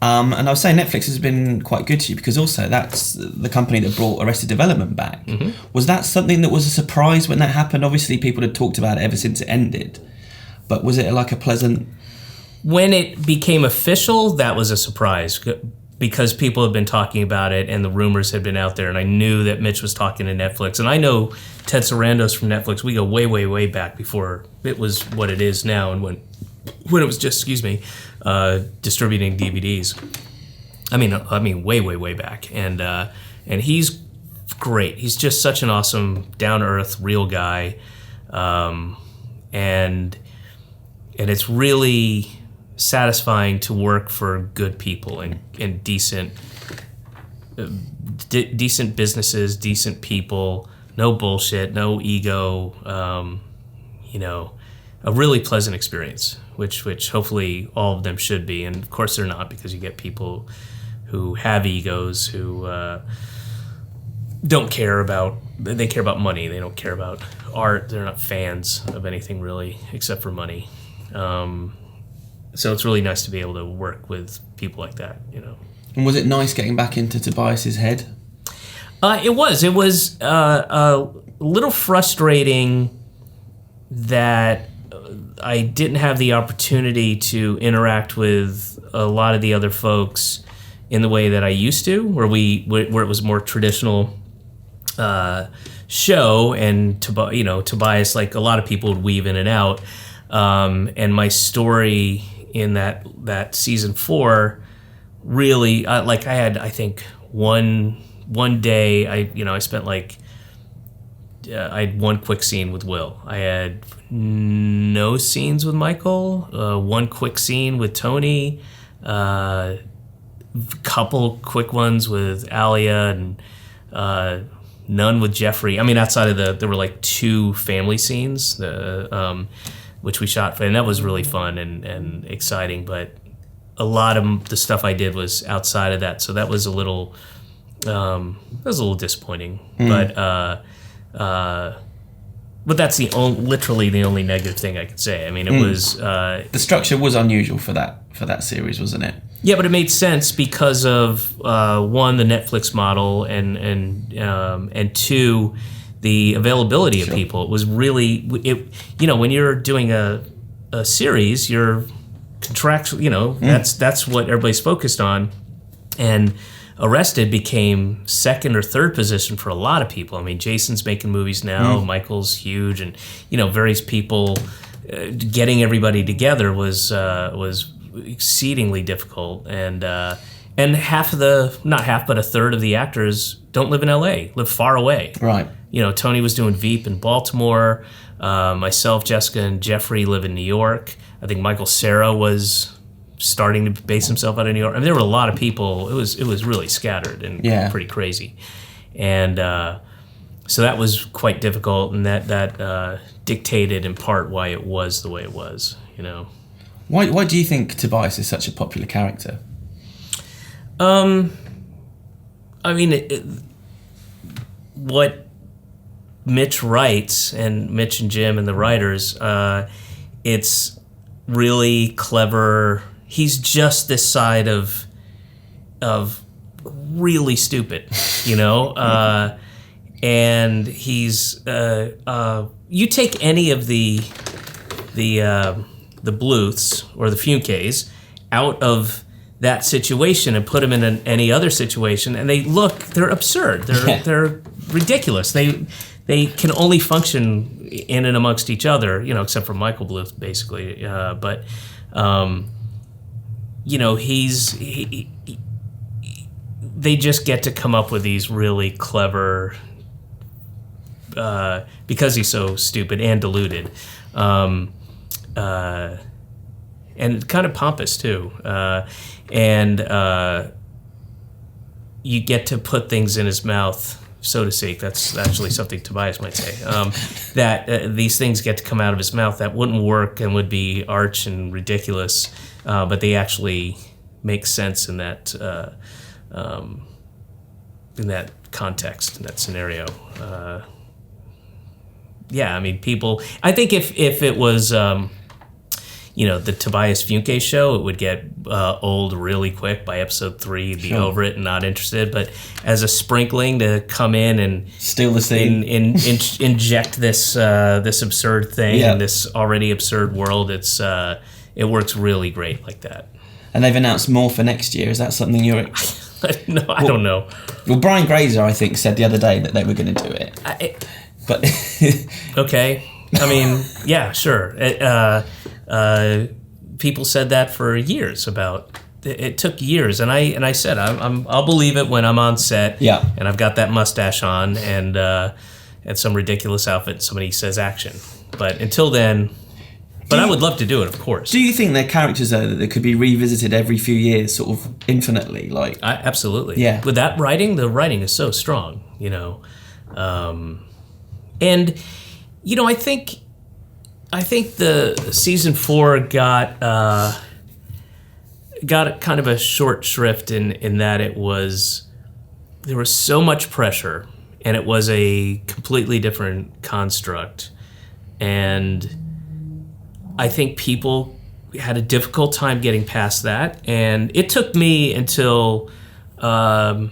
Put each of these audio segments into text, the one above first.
And I was saying Netflix has been quite good to you because also that's the company that brought Arrested Development back. Mm-hmm. Was that something that was a surprise when that happened? Obviously, people had talked about it ever since it ended. But was it like a pleasant... When it became official, that was a surprise because people had been talking about it and the rumors had been out there. And I knew that Mitch was talking to Netflix. And I know Ted Sarandos from Netflix. We go way, way, way back before it was what it is now and when it was just, distributing DVDs. I mean, way, way, way back. And he's great. He's just such an awesome, down-to-earth, real guy. And it's really satisfying to work for good people and decent businesses, decent people, no bullshit, no ego, a really pleasant experience, which hopefully all of them should be. And of course they're not, because you get people who have egos, who they care about money. They don't care about art. They're not fans of anything really, except for money. So it's really nice to be able to work with people like that, And was it nice getting back into Tobias's head? It was a little frustrating that I didn't have the opportunity to interact with a lot of the other folks in the way that I used to, where it was more traditional show, and Tobias, like a lot of people, would weave in and out. And my story in that season 4 really, I had, I think, one day I spent I had one quick scene with Will. I had no scenes with Michael, one quick scene with Tony, couple quick ones with Alia, and none with Jeffrey. I mean, outside of there were 2 family scenes, which we shot, and that was really fun and exciting. But a lot of the stuff I did was outside of that, so that was a little disappointing. But that's literally the only negative thing I could say. I mean, it was the structure was unusual for that series, wasn't it? Yeah, but it made sense because of one, the Netflix model, and two, the availability of people. It was really when you're doing a series, you're contractual. That's what everybody's focused on, and Arrested became second or third position for a lot of people. I mean, Jason's making movies now, Michael's huge, and various people getting everybody together was exceedingly difficult, and half of not half, but a third of the actors don't live in LA, live far away. Right. Tony was doing Veep in Baltimore. Myself, Jessica, and Jeffrey live in New York. I think Michael Cera was starting to base himself out of New York. I mean, there were a lot of people. It was really scattered and pretty crazy, and so that was quite difficult, and that dictated in part why it was the way it was. Why do you think Tobias is such a popular character? I mean, what Mitch writes, and Mitch and Jim and the writers, it's really clever. He's just this side of really stupid, and he's you take any of the Bluths or the Funke's out of that situation and put them in any other situation, and they're absurd. They're ridiculous. They can only function in and amongst each other, except for Michael Bluth, basically. They just get to come up with these really clever, because he's so stupid and deluded, and kind of pompous too. And you get to put things in his mouth, so to speak. That's actually something Tobias might say. That these things get to come out of his mouth that wouldn't work and would be arch and ridiculous, but they actually make sense in that context, in that scenario. I mean, people. I think if it was, the Tobias Funke show, it would get old really quick. By episode 3, you'd be over it and not interested. But as a sprinkling to come in and steal the scene, inject this absurd thing in this already absurd world, it works really great like that. And they've announced more for next year. Is that something you're... No, I don't know. Well, Brian Grazer, I think, said the other day that they were going to do it. But okay. I mean, yeah, sure. People said that for years about... It took years, and I said I'll believe it when I'm on set. Yeah. And I've got that mustache on and some ridiculous outfit. And somebody says action, but until then... But I would love to do it, of course. Do you think they're characters, though, that they could be revisited every few years, sort of infinitely? Absolutely. Yeah. With that writing, the writing is so strong, and I think the season 4 got kind of a short shrift in that there was so much pressure, and it was a completely different construct, and I think people had a difficult time getting past that, and it took me until the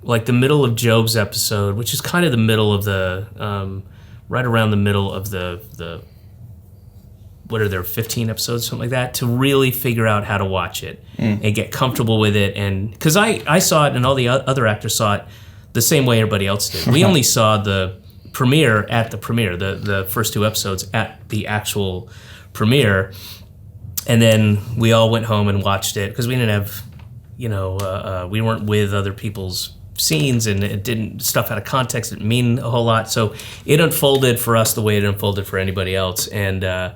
middle of Job's episode, which is kind of the middle of the right around the middle of the what are there 15 episodes, something like that, to really figure out how to watch it and get comfortable with it. And because I saw it and all the other actors saw it the same way everybody else did. We only saw the premiere at the premiere, the first 2 episodes at the actual premiere, and then we all went home and watched it because we didn't have, we weren't with other people's scenes, and it didn't, stuff out of context didn't mean a whole lot, so it unfolded for us the way it unfolded for anybody else, and it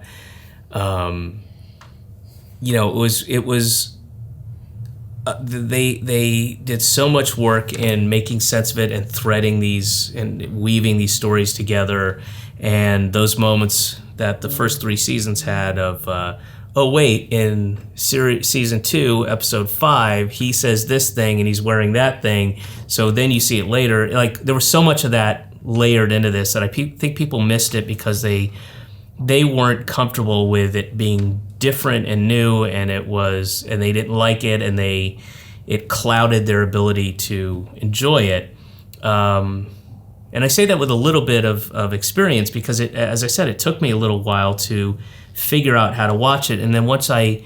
was they did so much work in making sense of it and threading these and weaving these stories together, and those moments that the first 3 seasons had of in season 2 episode 5 he says this thing and he's wearing that thing, so then you see it later. Like, there was so much of that layered into this that I think people missed it because they weren't comfortable with it being different and new, and they didn't like it, and it clouded their ability to enjoy it. And I say that with a little bit of experience because, as I said, it took me a little while to figure out how to watch it. And then once I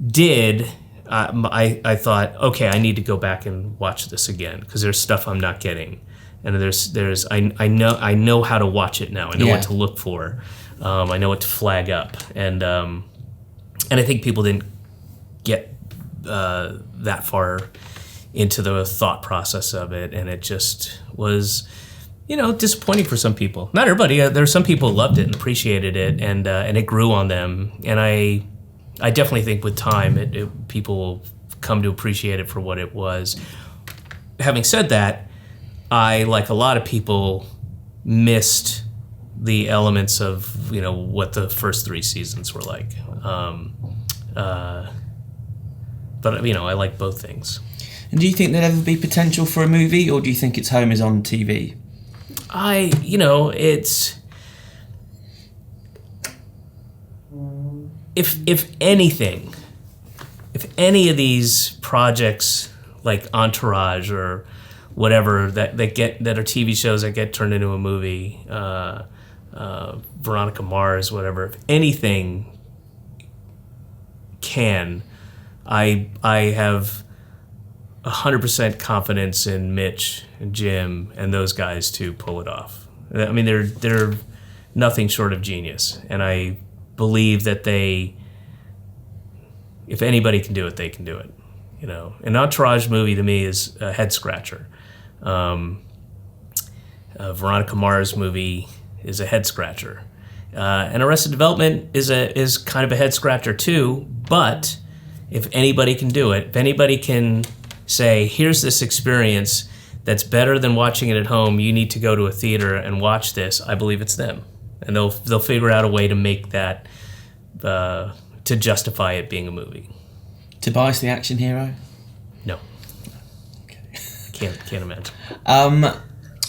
did, I thought, okay, I need to go back and watch this again because there's stuff I'm not getting, and I know how to watch it now. I know what to look for. I know what to flag up, and I think people didn't get that far into the thought process of it, and it just was, disappointing for some people. Not everybody. There are some people who loved it and appreciated it, and it grew on them. And I definitely think with time, people will come to appreciate it for what it was. Having said that, I, like a lot of people, missed the elements of what the first 3 seasons were like. But I like both things. And do you think there'll ever be potential for a movie, or do you think its home is on TV? It's, if anything, if any of these projects like Entourage or whatever that are TV shows that get turned into a movie, Veronica Mars, whatever, if anything can, I have 100% confidence in Mitch and Jim and those guys to pull it off. I mean, they're nothing short of genius, and I believe that if anybody can do it, they can do it. An Entourage movie to me is a head scratcher. A Veronica Mars movie is a head scratcher. And Arrested Development is kind of a head scratcher too. But if anybody can do it, if anybody can say, here's this experience that's better than watching it at home, you need to go to a theater and watch this, I believe it's them. And they'll figure out a way to make that, to justify it being a movie. Tobias the action hero? No. Okay. Can't imagine.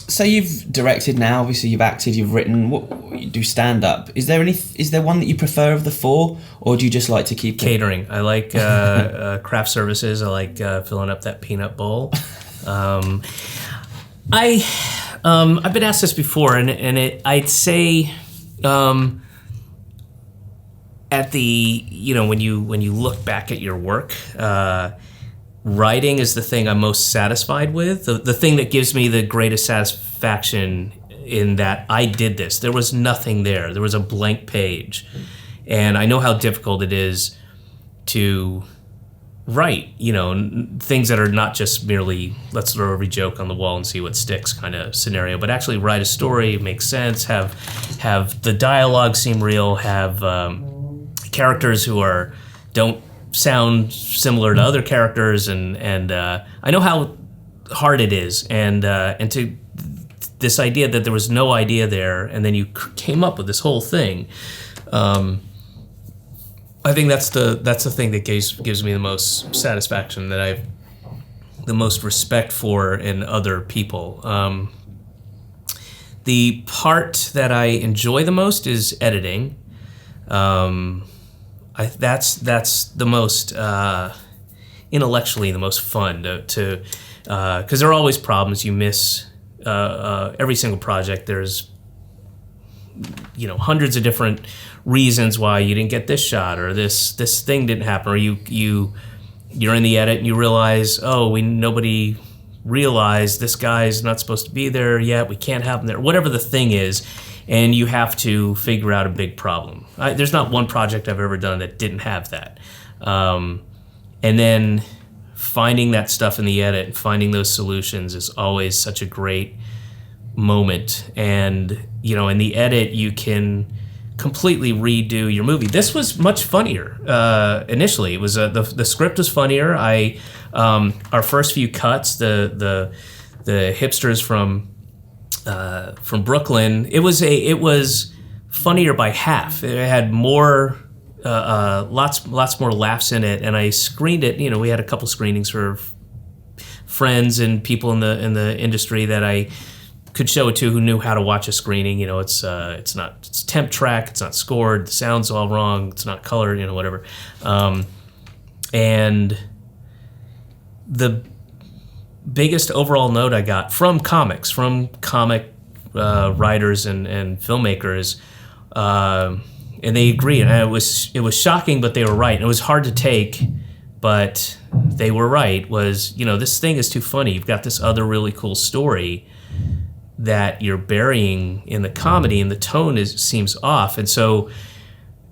So you've directed now, obviously you've acted, you've written, you do stand-up. Is there one that you prefer of the four, or do you just like to keep catering? I like craft services. I like filling up that peanut bowl. I've been asked this before, I'd say at the, when you look back at your work, writing is the thing I'm most satisfied with. The thing that gives me the greatest satisfaction in that I did this. There was nothing there. There was a blank page. And I know how difficult it is to write, things that are not just merely let's throw every joke on the wall and see what sticks kind of scenario, but actually write a story, make sense, have the dialogue seem real, have characters who don't sound similar to other characters, and I know how hard it is, and to this idea that there was no idea there, and then you came up with this whole thing. I think that's the thing that gives me the most satisfaction, that I've the most respect for in other people. The part that I enjoy the most is editing. That's the most intellectually the most fun to because there are always problems. You miss every single project. There's hundreds of different reasons why you didn't get this shot, or this thing didn't happen, or you're in the edit and you realize, nobody realized this guy's not supposed to be there yet. We can't have him there. Whatever the thing is. And you have to figure out a big problem. There's not one project I've ever done that didn't have that. And then finding that stuff in the edit and finding those solutions is always such a great moment. And, in the edit, you can completely redo your movie. This was much funnier initially. It was the script was funnier. Our first few cuts, the hipsters from Brooklyn, it was funnier by half. It had more, lots more laughs in it, and I screened it. We had a couple screenings for friends and people in the industry that I could show it to who knew how to watch a screening. It's temp track, it's not scored, the sound's all wrong, it's not colored, whatever. And the biggest overall note I got from comic writers and filmmakers, and they agree. And it was shocking, but they were right. And it was hard to take, but they were right. Was this thing is too funny. You've got this other really cool story that you're burying in the comedy, and the tone seems off. And so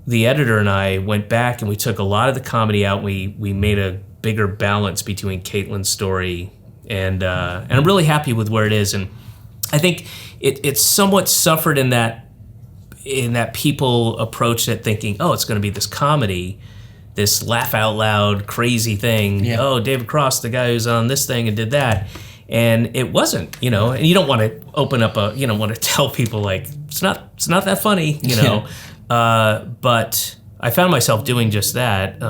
the editor and I went back and we took a lot of the comedy out. We made a bigger balance between Caitlin's story. And I'm really happy with where it is, and I think it somewhat suffered in that people approached it thinking, it's going to be this comedy, this laugh out loud crazy thing. Yeah. Oh, David Cross, the guy who's on this thing and did that, and it wasn't. And you don't want to open up want to tell people like it's not that funny. But I found myself doing just that.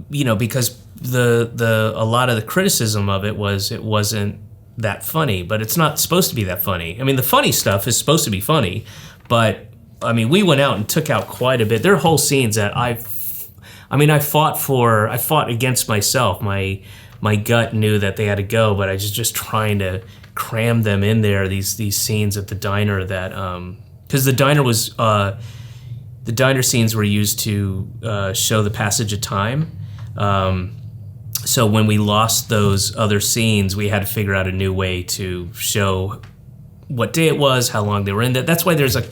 Because a lot of the criticism of it wasn't that funny, but it's not supposed to be that funny. I mean, the funny stuff is supposed to be funny, but we went out and took out quite a bit. There are whole scenes that I fought against myself. My gut knew that they had to go, but I was just trying to cram them in there. These scenes at the diner that because the diner scenes were used to show the passage of time. So when we lost those other scenes, we had to figure out a new way to show what day it was, how long they were in there. That's why there's a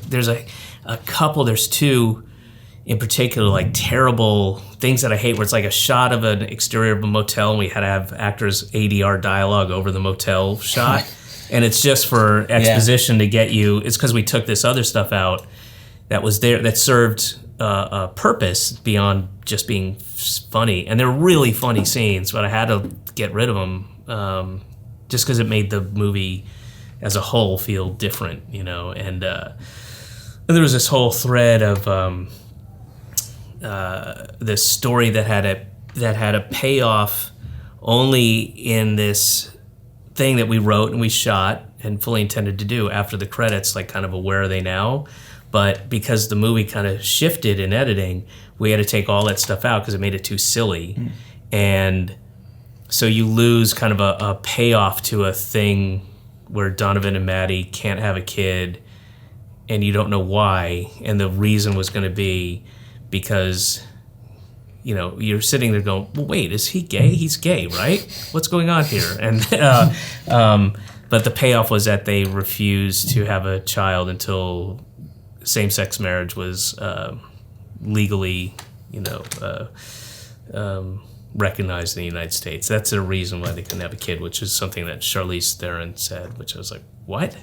couple, there's two in particular, like terrible things that I hate, where it's like a shot of an exterior of a motel and we had to have actors ADR dialogue over the motel shot. And it's just for exposition to get you. It's because we took this other stuff out that was there that served a purpose beyond just being funny. And they're really funny scenes, but I had to get rid of them just because it made the movie as a whole feel different, And there was this whole thread of this story that had a payoff only in this thing that we wrote and we shot and fully intended to do after the credits, like kind of a where are they now? But because the movie kind of shifted in editing, we had to take all that stuff out because it made it too silly. And so you lose kind of a payoff to a thing where Donovan and Maddie can't have a kid and you don't know why. And the reason was going to be because, you know, you're sitting there going, well, wait, is he gay? He's gay, right? What's going on here? And but the payoff was that they refused to have a child until same-sex marriage was legally, recognized in the United States. That's the reason why they couldn't have a kid, which is something that Charlize Theron said, which I was like, what?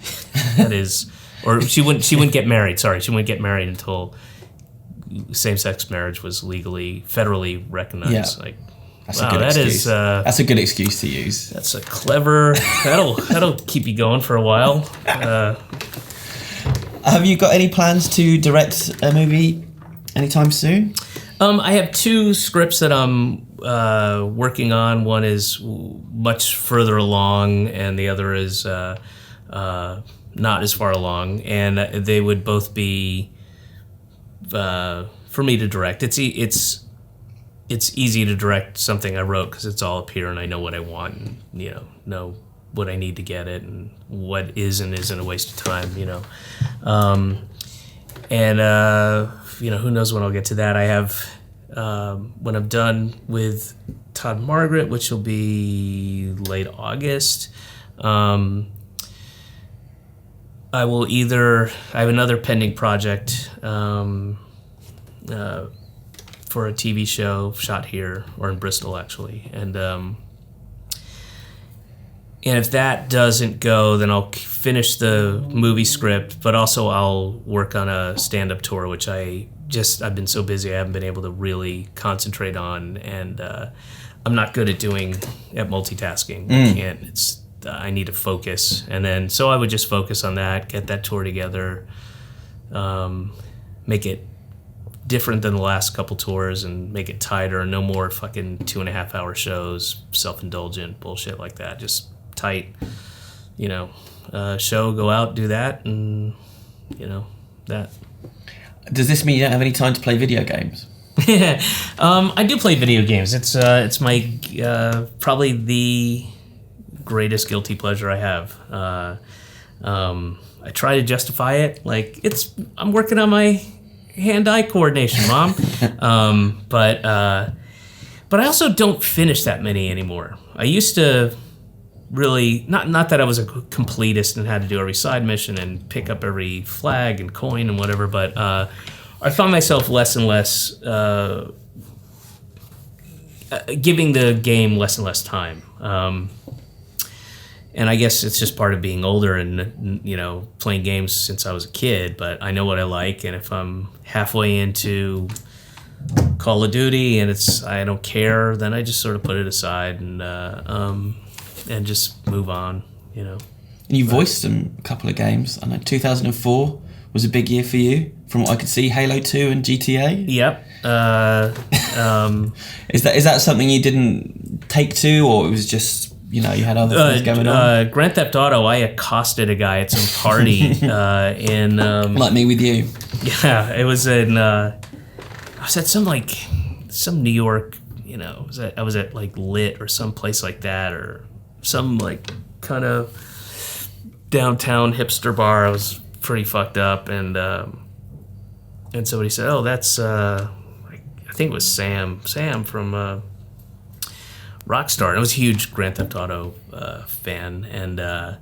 That is, or she wouldn't get married. Sorry, she wouldn't get married until same-sex marriage was legally, federally recognized. Yeah. Like, that's wow, a good that excuse. is That's a good excuse to use. That's a clever. That'll keep you going for a while. Have you got any plans to direct a movie anytime soon? I have 2 scripts that I'm working on. One is much further along, and the other is not as far along. And they would both be for me to direct. It's easy to direct something I wrote because it's all up here, and I know what I want, and know what I need to get it, and what is and isn't a waste of time. Who knows when I'll get to that. I have, when I'm done with Todd and Margaret, which will be late August, I have another pending project for a TV show shot here, or in Bristol actually, and if that doesn't go, then I'll finish the movie script, but also I'll work on a stand-up tour, which I've been so busy I haven't been able to really concentrate on, and I'm not good at multitasking. I can't. I need to focus, and then so I would just focus on that, get that tour together, make it different than the last couple tours, and make it tighter. No more fucking 2.5 hour shows, self-indulgent bullshit like that. Just tight, show, go out, do that, and that. Does this mean you don't have any time to play video games? I do play video games. It's my probably the greatest guilty pleasure I have. I try to justify it like I'm working on my hand-eye coordination, Mom. But I also don't finish that many anymore. I used to really, not that I was a completist and had to do every side mission and pick up every flag and coin and whatever, but I found myself less and less giving the game less and less time. And I guess it's just part of being older and, playing games since I was a kid, but I know what I like, and if I'm halfway into Call of Duty and I don't care, then I just sort of put it aside and just move on, And you voiced a couple of games. I know 2004 was a big year for you, from what I could see. Halo 2 and GTA. Yep. Is that something you didn't take to, or it was just you had other things going on? Grand Theft Auto, I accosted a guy at some party in like me with you. Yeah, it was in. I was at some New York. I was at like Lit or some place like that, or some like kind of downtown hipster bar. I was pretty fucked up, and somebody said, "Oh, that's I think it was Sam from Rockstar." And I was a huge Grand Theft Auto fan, and I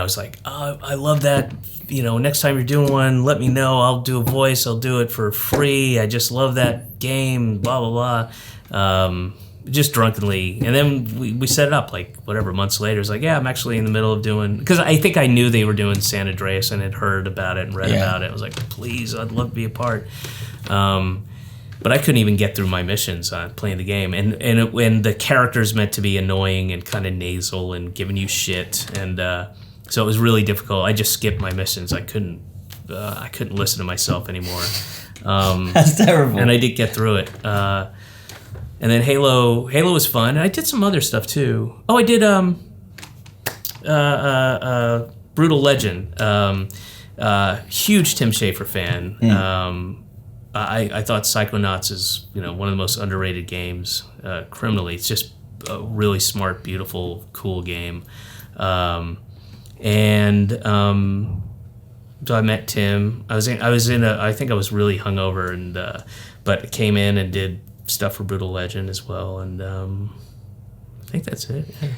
was like, "Oh, I love that. Next time you're doing one, let me know. I'll do a voice. I'll do it for free. I just love that game." Blah blah blah. Just drunkenly, and then we set it up like whatever months later. It's like, yeah, I'm actually in the middle of doing, because I think I knew they were doing San Andreas and had heard about it and read about it. I was like, please, I'd love to be a part. But I couldn't even get through my missions on playing the game, and when the character's meant to be annoying and kind of nasal and giving you shit, and so it was really difficult. I just skipped my missions. I couldn't listen to myself anymore. That's terrible. And I did get through it. And then Halo was fun. I did some other stuff too. Oh, I did Brutal Legend. Huge Tim Schafer fan. I thought Psychonauts is one of the most underrated games criminally. It's just a really smart, beautiful, cool game. So I met Tim. I think I was really hungover, and but came in and did stuff for Brutal Legend as well, and I think that's it. Yeah.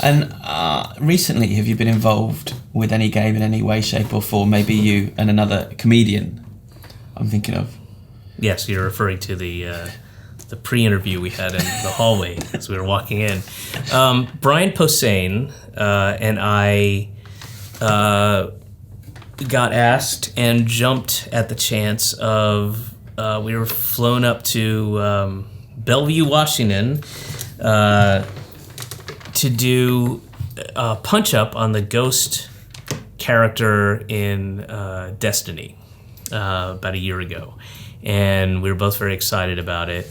And recently, have you been involved with any game in any way, shape, or form? Maybe you and another comedian I'm thinking of. Yes, you're referring to the pre-interview we had in the hallway as we were walking in. Brian Posehn and I got asked and jumped at the chance of we were flown up to Bellevue, Washington, to do a punch-up on the Ghost character in Destiny about a year ago. And we were both very excited about it.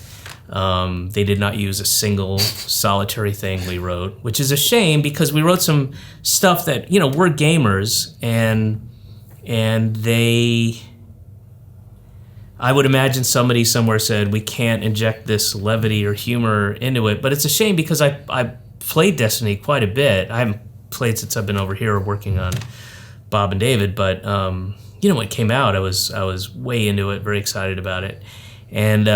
They did not use a single solitary thing we wrote, which is a shame because we wrote some stuff that, we're gamers, and I would imagine somebody somewhere said, we can't inject this levity or humor into it. But it's a shame because I played Destiny quite a bit. I haven't played since I've been over here working on Bob and David, but when it came out, I was way into it, very excited about it. And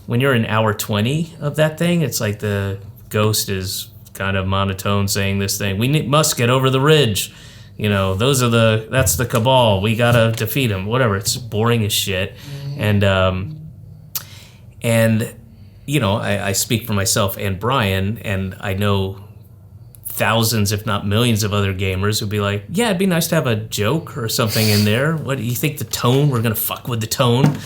when you're in hour 20 of that thing, it's like the Ghost is kind of monotone saying this thing. We must get over the ridge. That's the Cabal. We gotta defeat them. Whatever. It's boring as shit. And I speak for myself and Brian, and I know thousands, if not millions, of other gamers who'd be like, yeah, it'd be nice to have a joke or something in there. What do you think the tone? We're gonna fuck with the tone,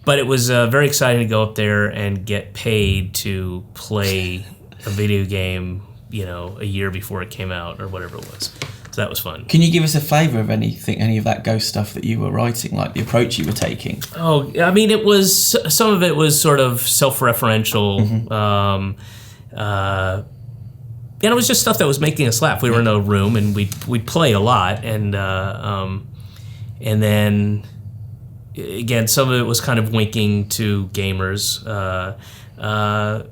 But it was very exciting to go up there and get paid to play a video game, a year before it came out or whatever it was. So that was fun. Can you give us a flavour of any of that Ghost stuff that you were writing, like the approach you were taking? Oh, I mean, some of it was sort of self-referential. Mm-hmm. And it was just stuff that was making us laugh. We were in a room and we'd play a lot, and then again, some of it was kind of winking to gamers. I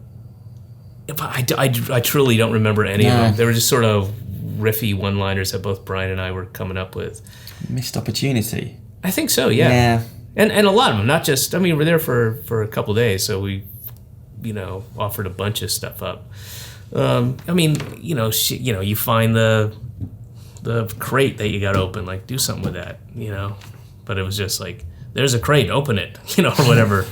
truly don't remember any of them. They were just sort of riffy one-liners that both Brian and I were coming up with. Missed opportunity. I think so, yeah. And a lot of them, not just, we're there for a couple days, so we, offered a bunch of stuff up. You find the crate that you got open, like, do something with that, But it was just like, there's a crate, open it, or whatever.